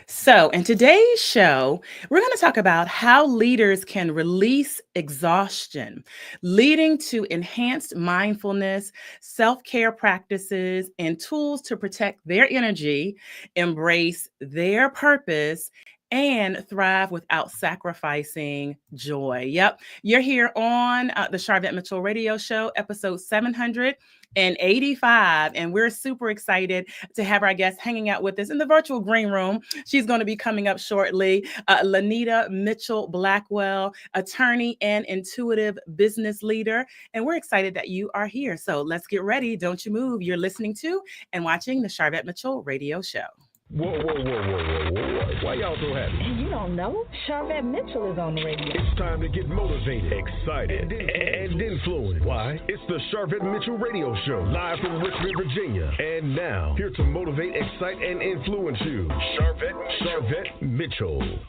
So, in today's show, we're going to talk about how leaders can release exhaustion, leading to enhanced mindfulness, self care practices, and tools to protect their energy, embrace their purpose, and thrive without sacrificing joy. Yep, you're here on the Sharvette Mitchell Radio Show, episode 785, and we're super excited to have our guest hanging out with us in the virtual green room. She's going to be coming up shortly. Lynita Mitchell-Blackwell, attorney and intuitive business leader. And we're excited that you are here. So let's get ready. Don't you move. You're listening to and watching the Sharvette Mitchell Radio Show. Whoa. Why y'all so happy? You don't know? Sharvette Mitchell is on the radio. It's time to get motivated, excited, and influenced. Why? It's the Sharvette Mitchell Radio Show, live from Richmond, Virginia. And now, here to motivate, excite, and influence you, Sharvette Mitchell.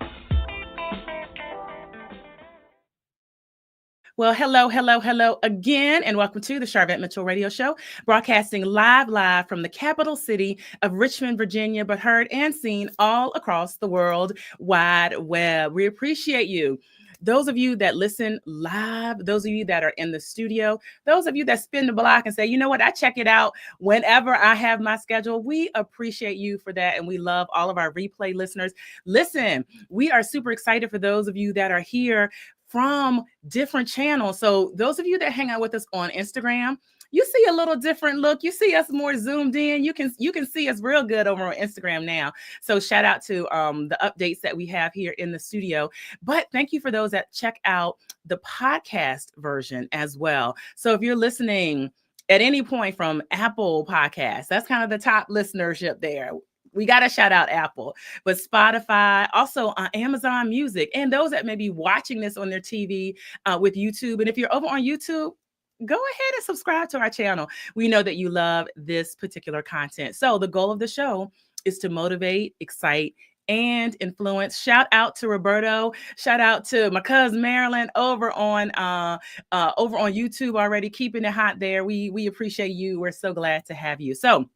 Well, hello again, and welcome to the Sharvette Mitchell Radio Show, broadcasting live from the capital city of Richmond, Virginia, but heard and seen all across the world wide web. We appreciate you. Those of you that listen live, those of you that are in the studio, those of you that spin the block and say, you know what, I check it out whenever I have my schedule. We appreciate you for that. And we love all of our replay listeners. Listen, we are super excited for those of you that are here from different channels. So those of you that hang out with us on Instagram, you see a little different look. You see us more zoomed in. You can see us real good over on Instagram now. So shout out to the updates that we have here in the studio. But thank you for those that check out the podcast version as well. So if you're listening at any point from Apple Podcasts, that's kind of the top listenership there. We got to shout out Apple, but Spotify, also Amazon Music, and those that may be watching this on their TV with YouTube. And if you're over on YouTube, go ahead and subscribe to our channel. We know that you love this particular content. So the goal of the show is to motivate, excite, and influence. Shout out to Roberto. Shout out to my cousin Marilyn over on YouTube already, keeping it hot there. We appreciate you. We're so glad to have you. So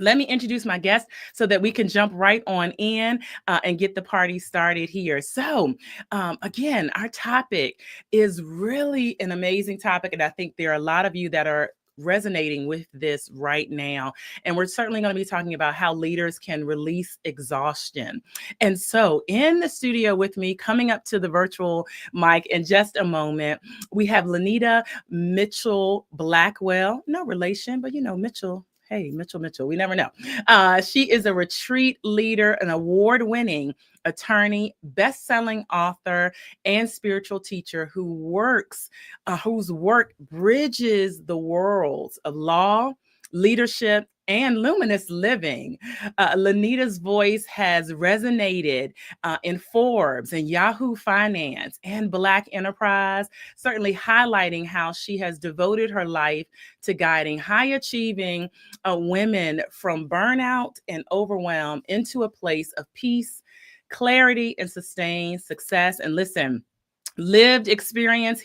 let me introduce my guest so that we can jump right on in and get the party started here. So again, our topic is really an amazing topic. And I think there are a lot of you that are resonating with this right now. And we're certainly going to be talking about how leaders can release exhaustion. And so in the studio with me, coming up to the virtual mic in just a moment, we have Lynita Mitchell-Blackwell. No relation, but you know, Mitchell. Hey, Mitchell, we never know. She is a retreat leader, an award-winning attorney, best-selling author, and spiritual teacher whose work bridges the worlds of law, leadership, and luminous living. Lynita's voice has resonated in Forbes and Yahoo Finance and Black Enterprise, certainly highlighting how she has devoted her life to guiding high-achieving women from burnout and overwhelm into a place of peace, clarity, and sustained success. And listen, lived experience.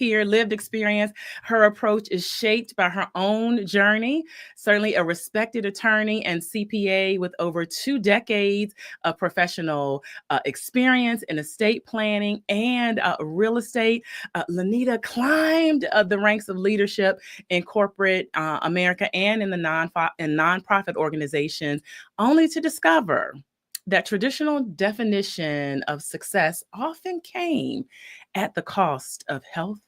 Her approach is shaped by her own journey, certainly a respected attorney and CPA with over 2 decades of professional experience in estate planning and real estate. Lynita climbed the ranks of leadership in corporate America and in the nonprofit organizations, only to discover that traditional definition of success often came at the cost of health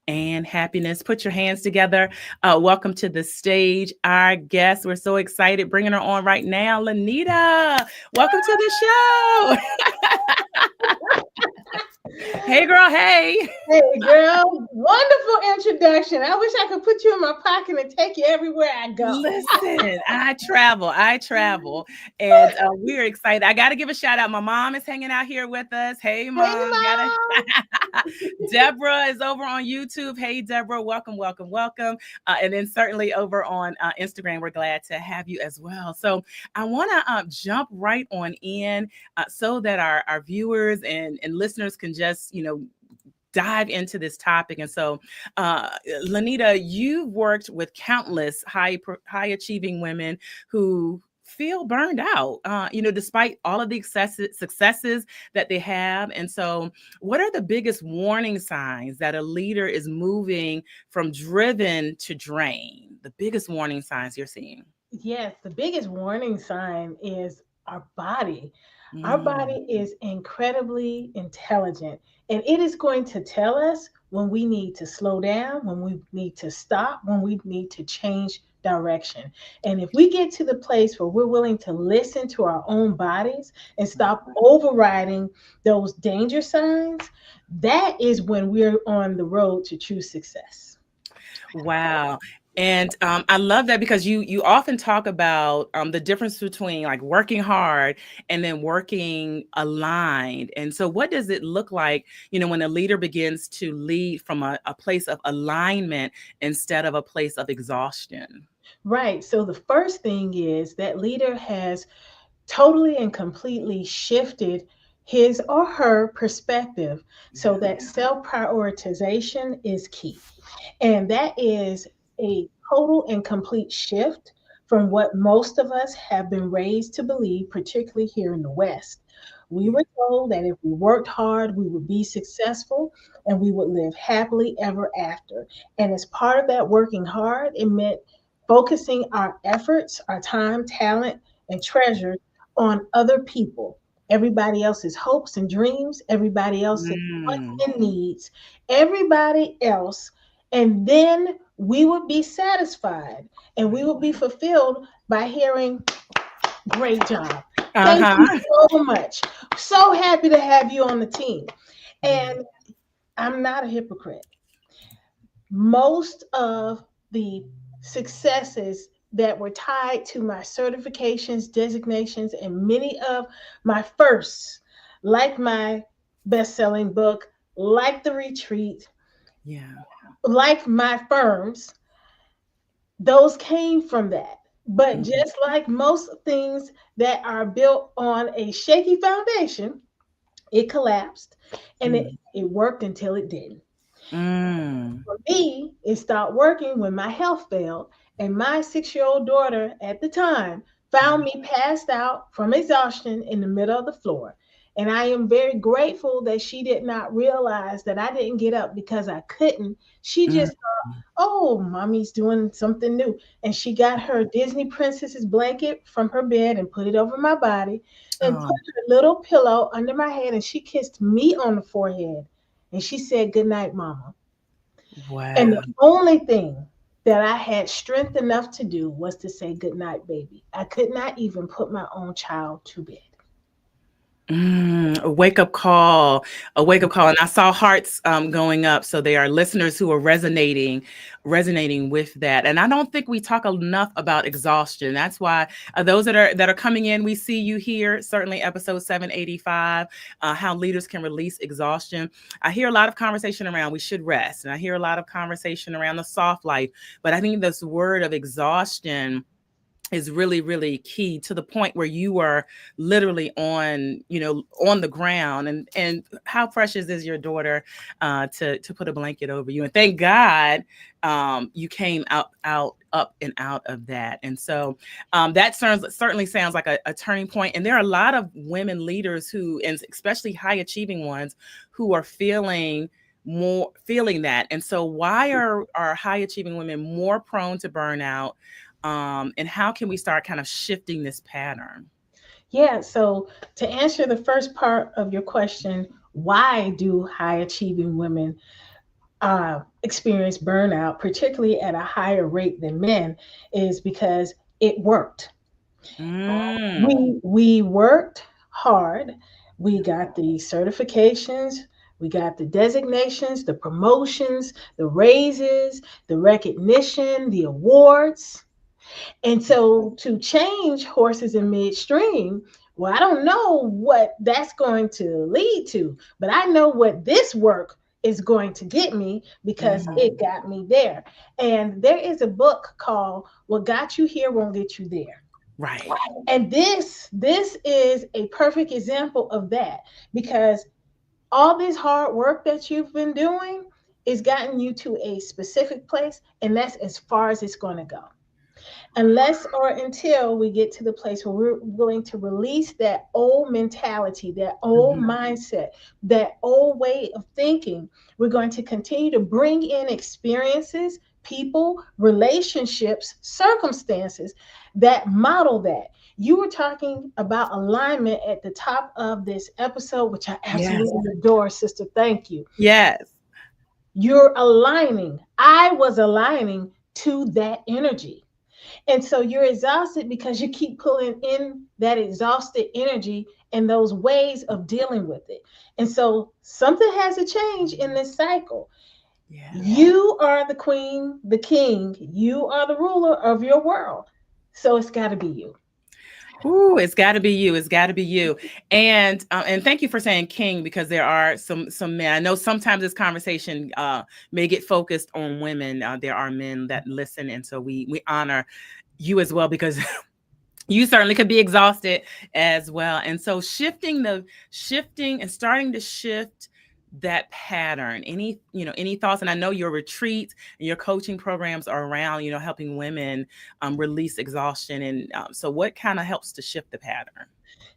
and happiness. Put your hands together. Welcome to the stage, our guest. We're so excited bringing her on right now. Lynita, welcome to the show. Hey, girl. Hey, girl. Wonderful introduction. I wish I could put you in my pocket and take you everywhere I go. Listen, I travel. And we're excited. I got to give a shout out. My mom is hanging out here with us. Hey, Mom. Hey, Mom. Deborah is over on YouTube. Hey, Deborah. Welcome. And then certainly over on Instagram, we're glad to have you as well. So I want to jump right on in so that our viewers and listeners can just, dive into this topic. And so, Lynita, you've worked with countless high achieving women who feel burned out, despite all of the successes that they have. And so what are the biggest warning signs that a leader is moving from driven to drain? The biggest warning signs you're seeing? Yes, the biggest warning sign is our body. Our body is incredibly intelligent, and it is going to tell us when we need to slow down, when we need to stop, when we need to change direction. And if we get to the place where we're willing to listen to our own bodies and stop overriding those danger signs, that is when we're on the road to true success. Wow. And I love that, because you often talk about the difference between like working hard and then working aligned. And so what does it look like, when a leader begins to lead from a place of alignment instead of a place of exhaustion? Right. So the first thing is that leader has totally and completely shifted his or her perspective, so that self prioritization is key. And that is a total and complete shift from what most of us have been raised to believe, particularly here in the West. We were told that if we worked hard, we would be successful and we would live happily ever after. And as part of that working hard, it meant focusing our efforts, our time, talent, and treasure on other people, everybody else's hopes and dreams, everybody else's wants and needs, everybody else. And then we would be satisfied and we would be fulfilled by hearing, great job. Thank you so much. So happy to have you on the team. And I'm not a hypocrite. Most of the successes that were tied to my certifications, designations, and many of my firsts, like my best-selling book, like the retreat, like my firms, those came from that. But just like most things that are built on a shaky foundation, it collapsed, and it worked until it didn't. For me, it stopped working when my health failed, and my 6-year-old daughter at the time found me passed out from exhaustion in the middle of the floor. And I am very grateful that she did not realize that I didn't get up because I couldn't. She just thought, oh, mommy's doing something new. And she got her Disney princess's blanket from her bed and put it over my body and put her little pillow under my head, and she kissed me on the forehead. And she said, good night, mama. Wow. And the only thing that I had strength enough to do was to say, good night, baby. I could not even put my own child to bed. A wake-up call. And I saw hearts going up. So there are listeners who are resonating with that. And I don't think we talk enough about exhaustion. That's why those that are coming in, we see you here, certainly episode 785, how leaders can release exhaustion. I hear a lot of conversation around we should rest. And I hear a lot of conversation around the soft life. But I think this word of exhaustion is really, really key, to the point where you are literally on the ground. And how precious is your daughter to put a blanket over you. And thank God you came up and out of that. And so that certainly sounds like a turning point. And there are a lot of women leaders who, and especially high achieving ones, who are feeling that. And so why are high achieving women more prone to burnout? And how can we start kind of shifting this pattern? Yeah, so to answer the first part of your question, why do high achieving women experience burnout, particularly at a higher rate than men, is because it worked. We worked hard. We got the certifications. We got the designations, the promotions, the raises, the recognition, the awards. And so to change horses in midstream, well, I don't know what that's going to lead to, but I know what this work is going to get me, because it got me there. And there is a book called What Got You Here Won't Get You There. Right. And this is a perfect example of that, because all this hard work that you've been doing is gotten you to a specific place, and that's as far as it's going to go. unless or until we get to the place where we're willing to release that old mentality, that old mindset, that old way of thinking. We're going to continue to bring in experiences, people, relationships, circumstances that model that. You were talking about alignment at the top of this episode, which I absolutely adore, sister. Thank you. Yes. You're aligning. I was aligning to that energy. And so you're exhausted because you keep pulling in that exhausted energy and those ways of dealing with it. And so something has to change in this cycle. Yeah. You are the queen, the king. You are the ruler of your world. So it's got to be you. Ooh, it's got to be you. It's got to be you. And thank you for saying king, because there are some men. I know sometimes this conversation may get focused on women. There are men that listen, and so we honor you as well, because you certainly could be exhausted as well. And so shifting and starting to shift that pattern. Any thoughts? And I know your retreats and your coaching programs are around, helping women release exhaustion. And so what kind of helps to shift the pattern?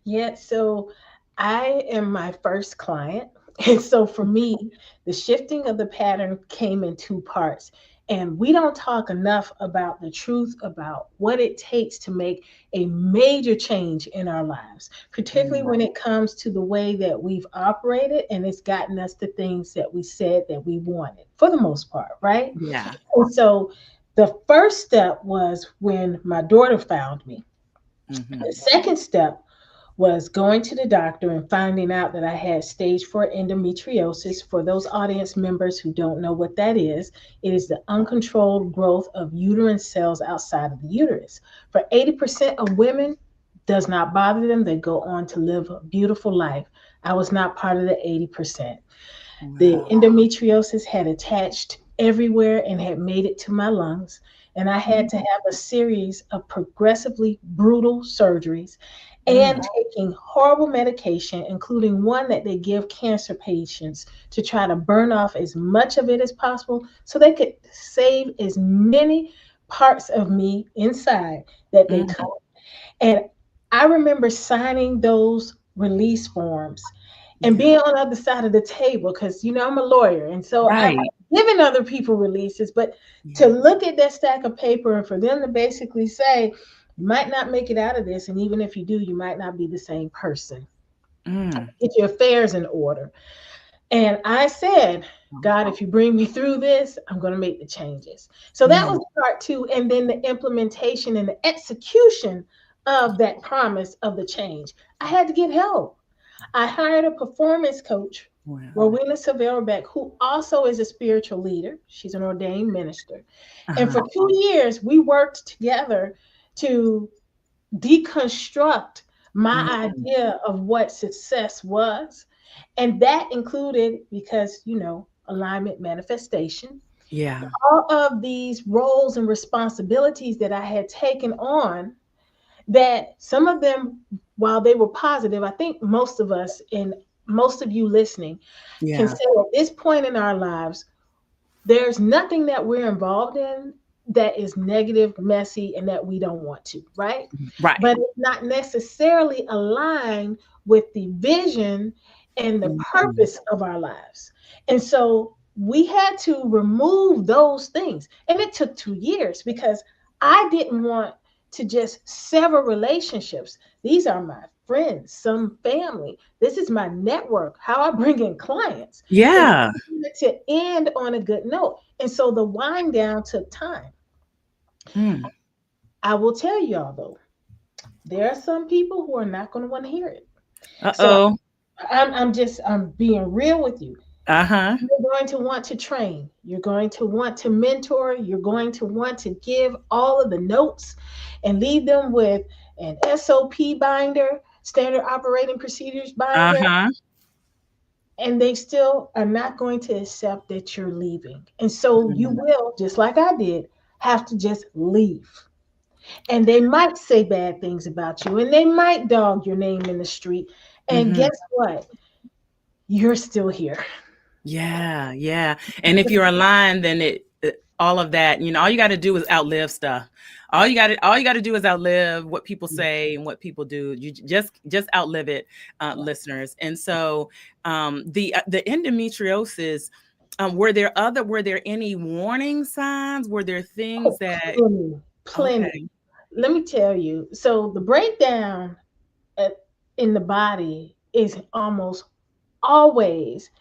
Yeah, so I am my first client. And so for me, the shifting of the pattern came in two parts. And we don't talk enough about the truth about what it takes to make a major change in our lives, particularly when it comes to the way that we've operated and it's gotten us the things that we said that we wanted, for the most part, right? Yeah. And so the first step was when my daughter found me. The second step was going to the doctor and finding out that I had stage 4 endometriosis. For those audience members who don't know what that is, it is the uncontrolled growth of uterine cells outside of the uterus. For 80% of women, does not bother them. They go on to live a beautiful life. I was not part of the 80%. Wow. The endometriosis had attached everywhere and had made it to my lungs. And I had to have a series of progressively brutal surgeries and taking horrible medication, including one that they give cancer patients to try to burn off as much of it as possible so they could save as many parts of me inside that they could. And I remember signing those release forms and being on the other side of the table because, I'm a lawyer. And so I'm giving other people releases, but to look at that stack of paper and for them to basically say, you might not make it out of this. And even if you do, you might not be the same person. Get your affairs in order. And I said, God, if you bring me through this, I'm going to make the changes. So that was part 2. And then the implementation and the execution of that promise of the change. I had to get help. I hired a performance coach, Rowena Silverbeck, who also is a spiritual leader. She's an ordained minister. And for 2 years, we worked together to deconstruct my idea of what success was. And that included, because, alignment, manifestation. Yeah. All of these roles and responsibilities that I had taken on, that some of them, while they were positive, I think most of us and most of you listening can say at this point in our lives, there's nothing that we're involved in that is negative, messy, and that we don't want to, right? Right. But it's not necessarily aligned with the vision and the purpose of our lives. And so we had to remove those things. And it took 2 years because I didn't want to just sever relationships. These are my friends, some family. This is my network, how I bring in clients. Yeah. To end on a good note. And so the wind down took time. I will tell y'all though, there are some people who are not going to want to hear it. So I'm being real with you. You're going to want to train. You're going to want to mentor. You're going to want to give all of the notes and leave them with an SOP binder, standard operating procedures binder. And they still are not going to accept that you're leaving. And so you will, just like I did, have to just leave. And they might say bad things about you, and they might dog your name in the street. And guess what? You're still here. Yeah, yeah. And if you're aligned, then all of that, all you got to do is outlive stuff. All you got to do is outlive what people say and what people do. You just outlive it, listeners. And so, the endometriosis. Were there any warning signs? Were there things that? Plenty. Okay. Let me tell you. So the breakdown in the body is almost always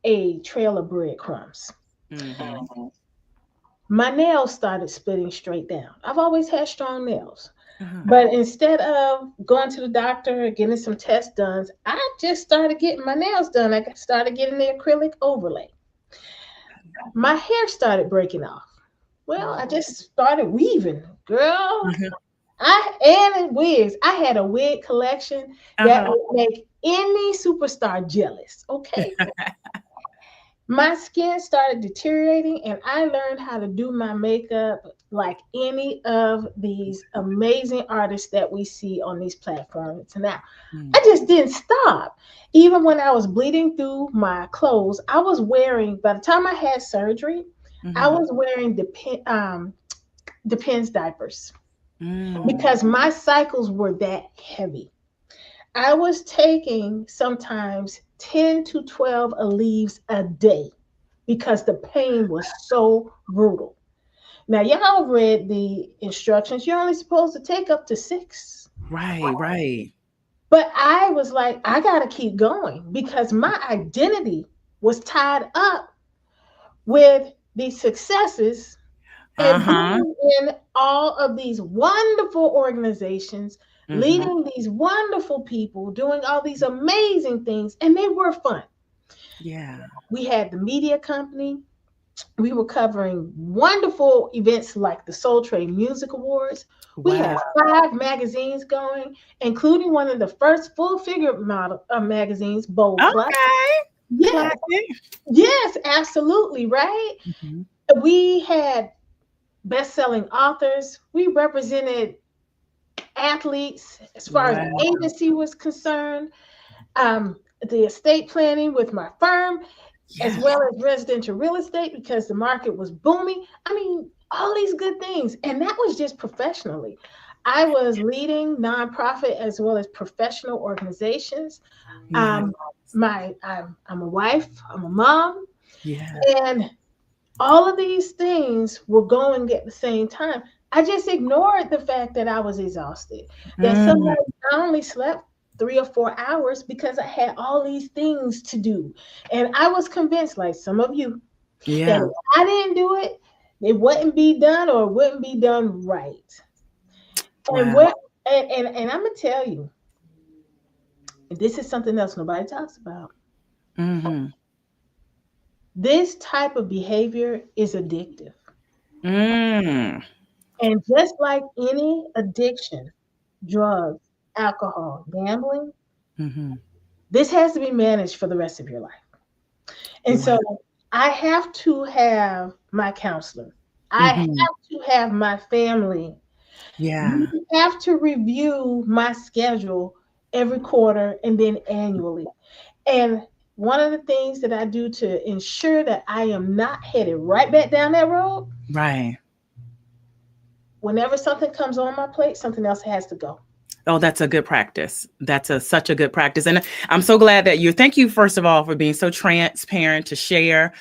a trail of breadcrumbs. Mm-hmm. My nails started splitting straight down. I've always had strong nails. Uh-huh. But instead of going to the doctor, getting some tests done, I just started getting my nails done. I started getting the acrylic overlay. My hair started breaking off. Well, I just started weaving, girl. And wigs. I had a wig collection that would make any superstar jealous. Okay. My skin started deteriorating, and I learned how to do my makeup like any of these amazing artists that we see on these platforms. Now, I just didn't stop. Even when I was bleeding through my clothes, I was wearing, by the time I had surgery, I was wearing Depends diapers because my cycles were that heavy. I was taking sometimes 10 to 12 leaves a day because the pain was so brutal. Now, y'all read the instructions. You're only supposed to take up to 6. Right. But I was like, I got to keep going because my identity was tied up with these successes and being in all of these wonderful organizations, leading these wonderful people, doing all these amazing things, and they were fun. Yeah. We had the media company. We were covering wonderful events like the Soul Train Music Awards. We had 5 magazines going, including one of the first full-figure model magazines, Bold Plus. Yes. Yes, absolutely, right? We had best-selling authors. We represented athletes as far as agency was concerned. The estate planning with my firm, as well as residential real estate because the market was booming. I mean, all these good things. And that was just professionally. I was leading nonprofit as well as professional organizations. I'm a wife, I'm a mom. And all of these things were going at the same time. I just ignored the fact that I was exhausted. That sometimes I only slept 3 or 4 hours because I had all these things to do. And I was convinced, like some of you, that if I didn't do it, it wouldn't be done or it wouldn't be done right. And and I'm gonna tell you, and this is something else nobody talks about. This type of behavior is addictive. And just like any addiction, drugs, alcohol, gambling, this has to be managed for the rest of your life. And so I have to have my counselor. I have to have my family. You have to review my schedule every quarter and then annually. And one of the things that I do to ensure that I am not headed right back down that road, whenever something comes on my plate, something else has to go. Oh, that's a good practice. That's such a good practice. And I'm so glad that thank you, first of all, for being so transparent to share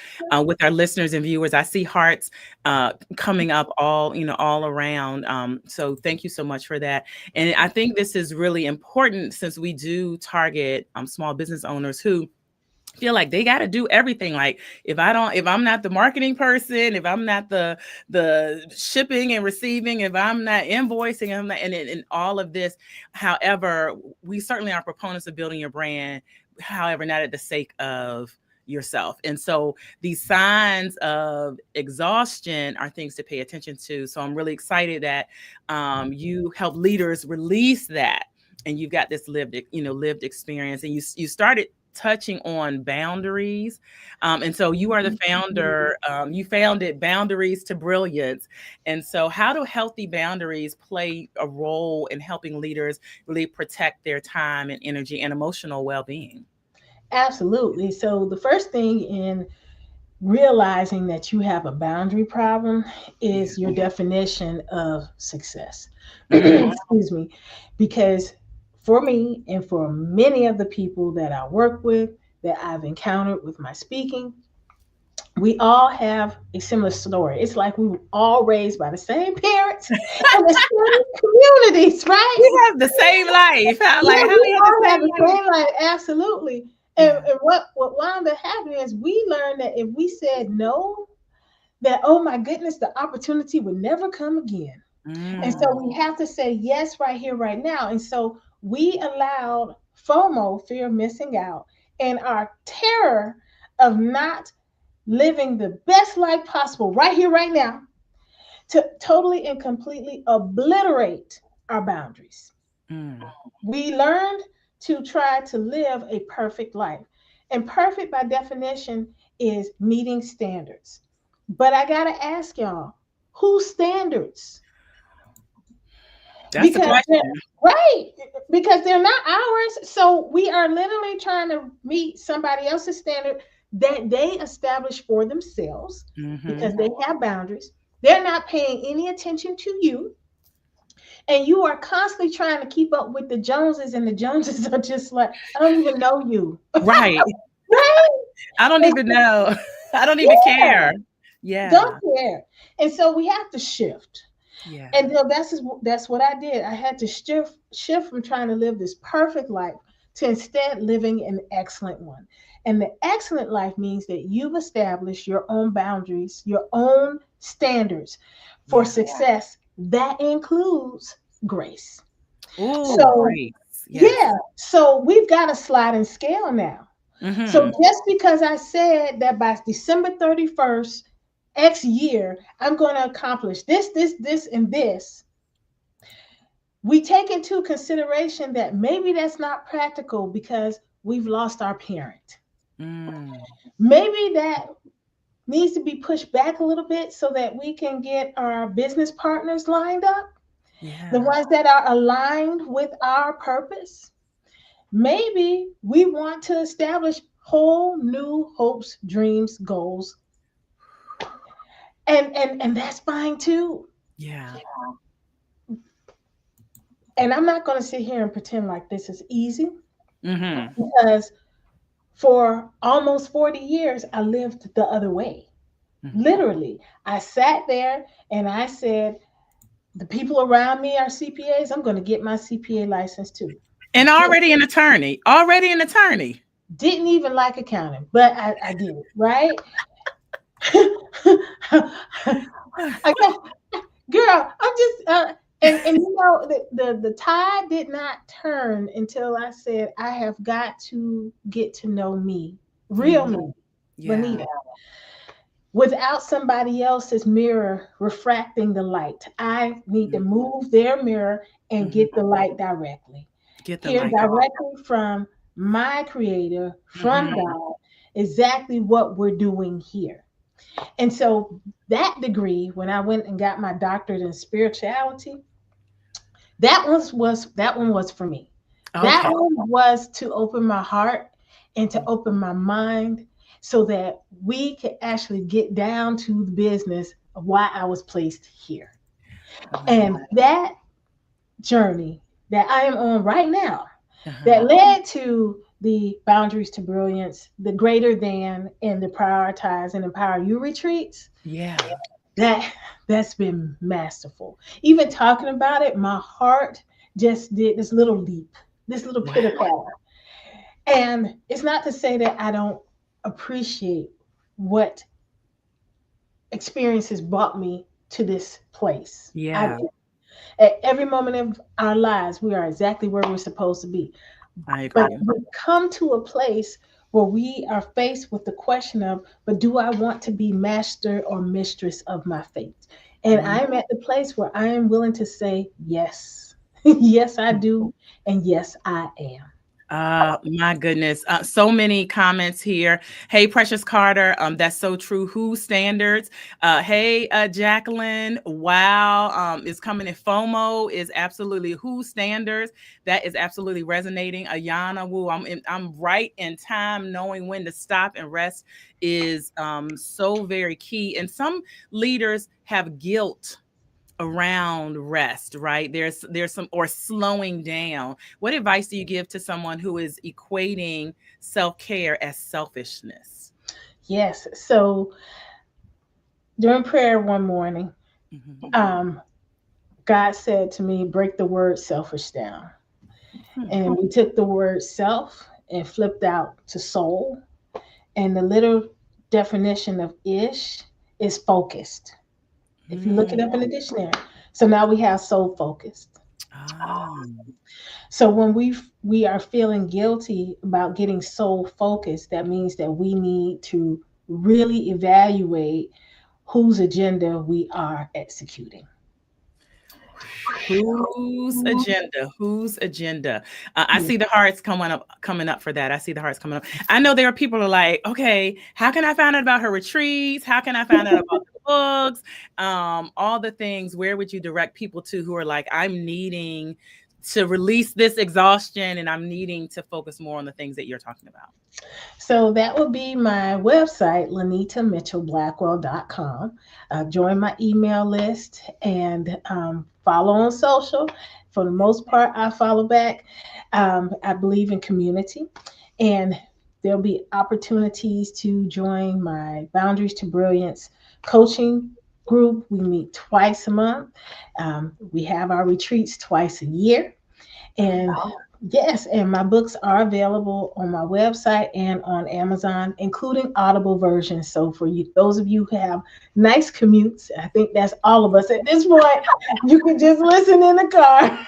with our listeners and viewers. I see hearts coming up all around. So thank you so much for that. And I think this is really important since we do target small business owners who feel like they got to do everything. Like if I'm not the marketing person, if I'm not the shipping and receiving, if I'm not invoicing, and all of this. However, we certainly are proponents of building your brand. However, not at the sake of yourself. And so these signs of exhaustion are things to pay attention to. So I'm really excited that you help leaders release that, and you've got this lived experience, and you started touching on boundaries. And so you are the founder, you founded Boundaries to Brilliance. And so how do healthy boundaries play a role in helping leaders really protect their time and energy and emotional well-being? Absolutely. So the first thing in realizing that you have a boundary problem Yeah. is your definition of success. Mhm. Excuse me. Because for me and for many of the people that I work with, that I've encountered with my speaking, we all have a similar story. It's like we were all raised by the same parents in the same communities, right? We have the same life. How Yeah, like how we we have the all have same the life? same life, absolutely. And, Yeah. and what wound up happening is we learned that if we said no, that oh my goodness, the opportunity would never come again. And so Mm. we have to say yes right here, right now. And so we allowed FOMO, fear of missing out, and our terror of not living the best life possible right here, right now, to totally and completely obliterate our boundaries. Mm. We learned to try to live a perfect life. And perfect, by definition, is meeting standards. But I got to ask y'all, whose standards? That's the Because they're question. right, because they're not ours. So we are literally trying to meet somebody else's standard that they establish for themselves because Mhm. they have boundaries. They're not paying any attention to you. And you are constantly trying to keep up with the Joneses, and the Joneses are just like, I don't even know you. Right. Right? I don't And even know. I don't even yeah, care. Yeah. don't care. And so we have to shift. Yeah. And then that's what I did. I had to shift from trying to live this perfect life to instead living an excellent one. And the excellent life means that you've established your own boundaries, your own standards for Yeah. success. That includes grace. Oh, So great. Yes. yeah, so we've got a sliding scale now. So Mhm. just because I said that by December 31st, X year, I'm going to accomplish this, and this, we take into consideration that maybe that's not practical because we've lost our parent. Mm. Maybe that needs to be pushed back a little bit so that we can get our business partners lined up, the Yeah. ones that are aligned with our purpose. Maybe we want to establish whole new hopes, dreams, goals, and that's fine too. Yeah. And I'm not going to sit here and pretend like this is easy Mhm. because for almost 40 years I lived the other way. Mhm. Literally, I sat there and I said, the people around me are CPAs. I'm going to get my CPA license too. And Did, already an attorney. Already an attorney. didn't even like accounting, but I did, right? I got, girl, I'm just and you know the tide did not turn until I said I have got to get to know me, real Mhm. me, Yeah. Lynita, without somebody else's mirror refracting the light. I need to Mm. move their mirror and Mhm. get the light directly. Get the Hear light there. directly from my creator, from Mhm. God, exactly what we're doing here. And so that degree, when I went and got my doctorate in spirituality, that one was for me. That Okay. one was to open my heart and to open my mind so that we could actually get down to the business of why I was placed here. I love And that. that journey that I am on right now, Uh-huh. that led to the Boundaries to Brilliance, the Greater Than, and the Prioritize and Empower You retreats, Yeah. that that's been masterful. Even talking about it, my heart just did this little leap, this little Wow. pitter patter. And it's not to say that I don't appreciate what experiences brought me to this place. I Yeah. do. At every moment of our lives, we are exactly where we're supposed to be. I But agree. we come to a place where we are faced with the question of, but do I want to be master or mistress of my fate? And Mhm. I'm at the place where I am willing to say yes. Yes, I do. And yes, I am. My goodness. So many comments here. Hey, Precious Carter. That's so true. Who standards? Hey, Jacqueline. Wow. Is coming in. FOMO is absolutely who standards. That is absolutely resonating. Ayana Wu. I'm right in time. Knowing when to stop and rest is so very key. And some leaders have guilt around rest, right? There's some, or slowing down. What advice do you give to someone who is equating self-care as selfishness? Yes. So during prayer one morning, God said to me, break the word selfish down. And we took the word self and flipped out to soul. And the literal definition of ish is focused. If you look it up in the dictionary. So now we have soul focused. So when we are feeling guilty about getting soul focused, that means that we need to really evaluate whose agenda we are executing. Whose agenda? Whose agenda? I see the hearts coming up for that. I see the hearts coming up. I know there are people who are like, okay, how can I find out about her retreats? How can I find out about the books? All the things. Where would you direct people to who are like, I'm needing to release this exhaustion and I'm needing to focus more on the things that you're talking about? So that would be my website, LynitaMitchell-Blackwell.com. Join my email list and follow on social. For the most part, I follow back. I believe in community, and there'll be opportunities to join my Boundaries to Brilliance coaching group. We meet twice a month. We have our retreats twice a year. And yes, and my books are available on my website and on Amazon, including Audible versions. So for you, those of you who have nice commutes, I think that's all of us at this point, you can just listen in the car.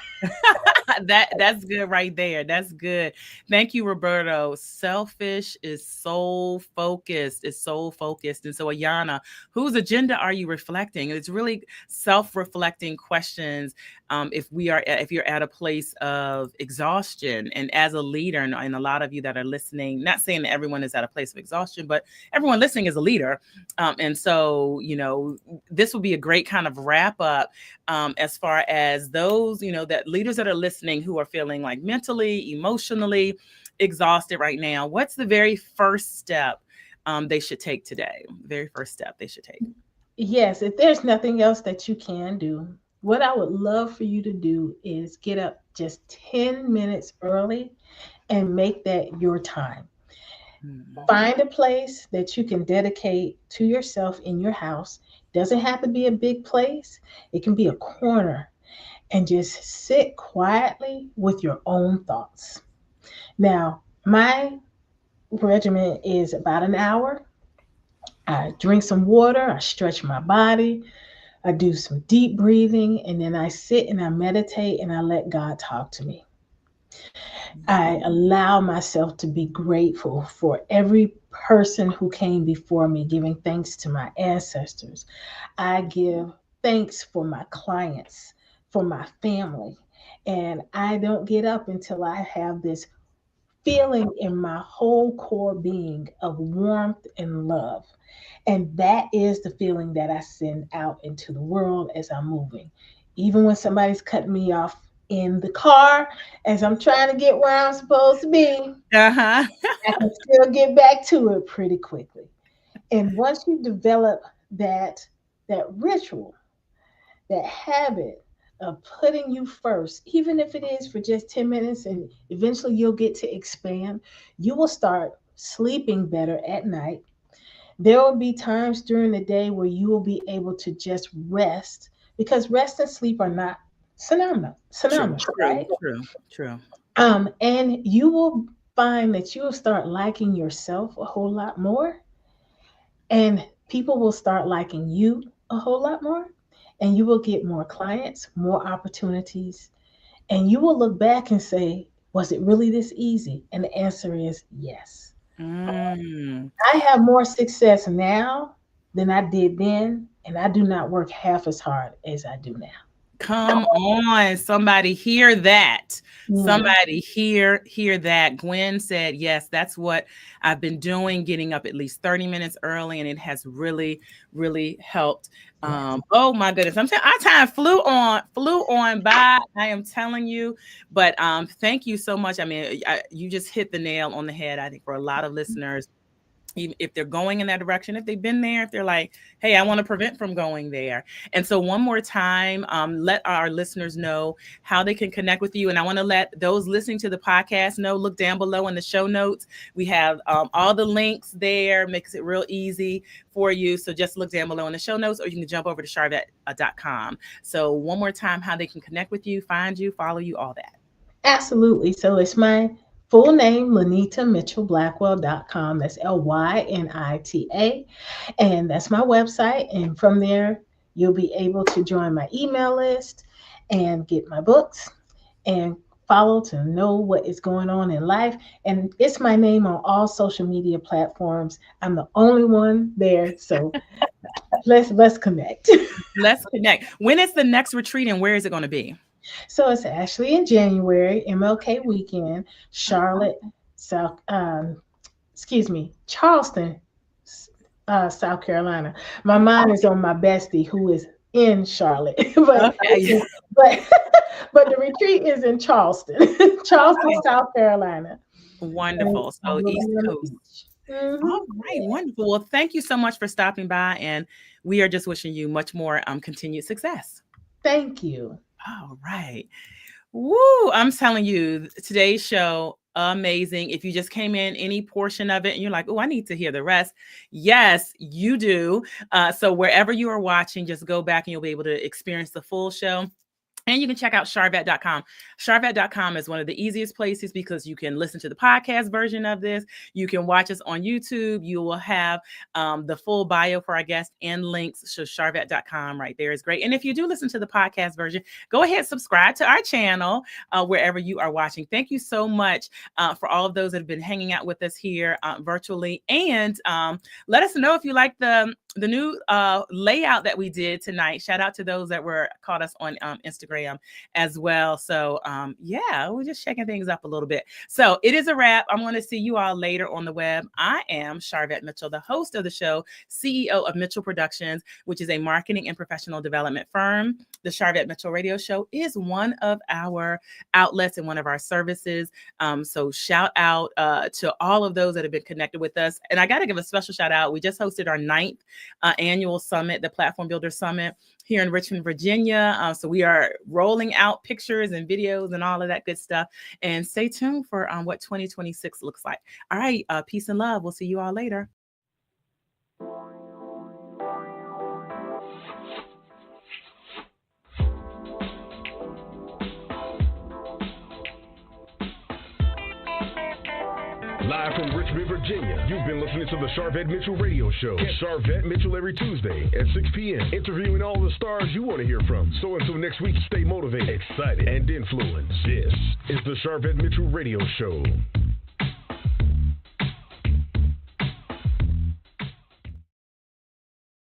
That's good right there. That's good. Thank you, Roberto. Selfish is soul focused. It's soul focused. And so, Ayana, whose agenda are you reflecting? It's really self-reflecting questions. If you're at a place of exhaustion, and as a leader, and a lot of you that are listening, not saying that everyone is at a place of exhaustion, but everyone listening is a leader. And so, this will be a great kind of wrap up as far as those, that leaders that are listening who are feeling like mentally, emotionally exhausted right now. What's the very first step they should take today? Very first step they should take. Yes, if there's nothing else that you can do, what I would love for you to do is get up just 10 minutes early and make that your time. Find a place that you can dedicate to yourself in your house. Doesn't have to be a big place. It can be a corner, and just sit quietly with your own thoughts. Now, my regimen is about an hour. I drink some water, I stretch my body, I do some deep breathing, and then I sit and I meditate and I let God talk to me. I allow myself to be grateful for every person who came before me, giving thanks to my ancestors. I give thanks for my clients, for my family. And I don't get up until I have this feeling in my whole core being of warmth and love. And that is the feeling that I send out into the world as I'm moving. Even when somebody's cutting me off in the car as I'm trying to get where I'm supposed to be, I can still get back to it pretty quickly. And once you develop that ritual, that habit of putting you first, even if it is for just 10 minutes, and eventually you'll get to expand, you will start sleeping better at night. There will be times during the day where you will be able to just rest, because rest and sleep are not synonymous, right? True. And you will find that you will start liking yourself a whole lot more, and people will start liking you a whole lot more, and you will get more clients, more opportunities, and you will look back and say, was it really this easy? And the answer is yes. I have more success now than I did then, and I do not work half as hard as I do now. Come on, somebody hear that. Yeah. Somebody hear that. Gwen said, yes, that's what I've been doing, getting up at least 30 minutes early, and it has really, really helped. Oh my goodness. Our time flew on by. I am telling you, but thank you so much. I mean, you just hit the nail on the head, I think, for a lot of listeners. Even if they're going in that direction, if they've been there, if they're like, hey, I want to prevent from going there. And so one more time, let our listeners know how they can connect with you. And I want to let those listening to the podcast know, look down below in the show notes. We have all the links there, makes it real easy for you. So just look down below in the show notes, or you can jump over to Sharvette.com. So one more time, how they can connect with you, find you, follow you, all that. Absolutely. So it's my full name, LynitaMitchell-Blackwell.com. That's LYNITA. And that's my website. And from there, you'll be able to join my email list and get my books and follow to know what is going on in life. And it's my name on all social media platforms. I'm the only one there. So let's connect. Let's connect. When is the next retreat and where is it going to be? So it's actually in January, MLK weekend, Charlotte, Charleston, South Carolina. My mind is on my bestie who is in Charlotte, but the retreat is in Charleston, South Carolina. Wonderful. So East Coast. Mm-hmm. All right, wonderful. Well, thank you so much for stopping by, and we are just wishing you much more continued success. Thank you. All right. Woo! I'm telling you, today's show, amazing. If you just came in any portion of it and you're like, oh, I need to hear the rest. Yes, you do. So wherever you are watching, just go back and you'll be able to experience the full show. And you can check out Sharvette.com. Sharvette.com is one of the easiest places because you can listen to the podcast version of this. You can watch us on YouTube. You will have the full bio for our guest and links. So Sharvette.com right there is great. And if you do listen to the podcast version, go ahead, subscribe to our channel wherever you are watching. Thank you so much for all of those that have been hanging out with us here virtually. And let us know if you like the new layout that we did tonight. Shout out to those that caught us on Instagram as well. So yeah, we're just checking things up a little bit. So it is a wrap. I'm going to see you all later on the web. I am Sharvette Mitchell, the host of the show, CEO of Mitchell Productions, which is a marketing and professional development firm. The Sharvette Mitchell Radio Show is one of our outlets and one of our services. So shout out to all of those that have been connected with us. And I got to give a special shout out. We just hosted our 9th annual summit, the Platform Builder Summit, here in Richmond, Virginia. So we are rolling out pictures and videos and all of that good stuff. And stay tuned for what 2026 looks like. All right. Peace and love. We'll see you all later. Live from Richmond, Virginia, you've been listening to the Sharvette Mitchell Radio Show. Catch Sharvette Mitchell every Tuesday at 6 p.m., interviewing all the stars you want to hear from. So until next week, stay motivated, excited, and influenced. This is the Sharvette Mitchell Radio Show.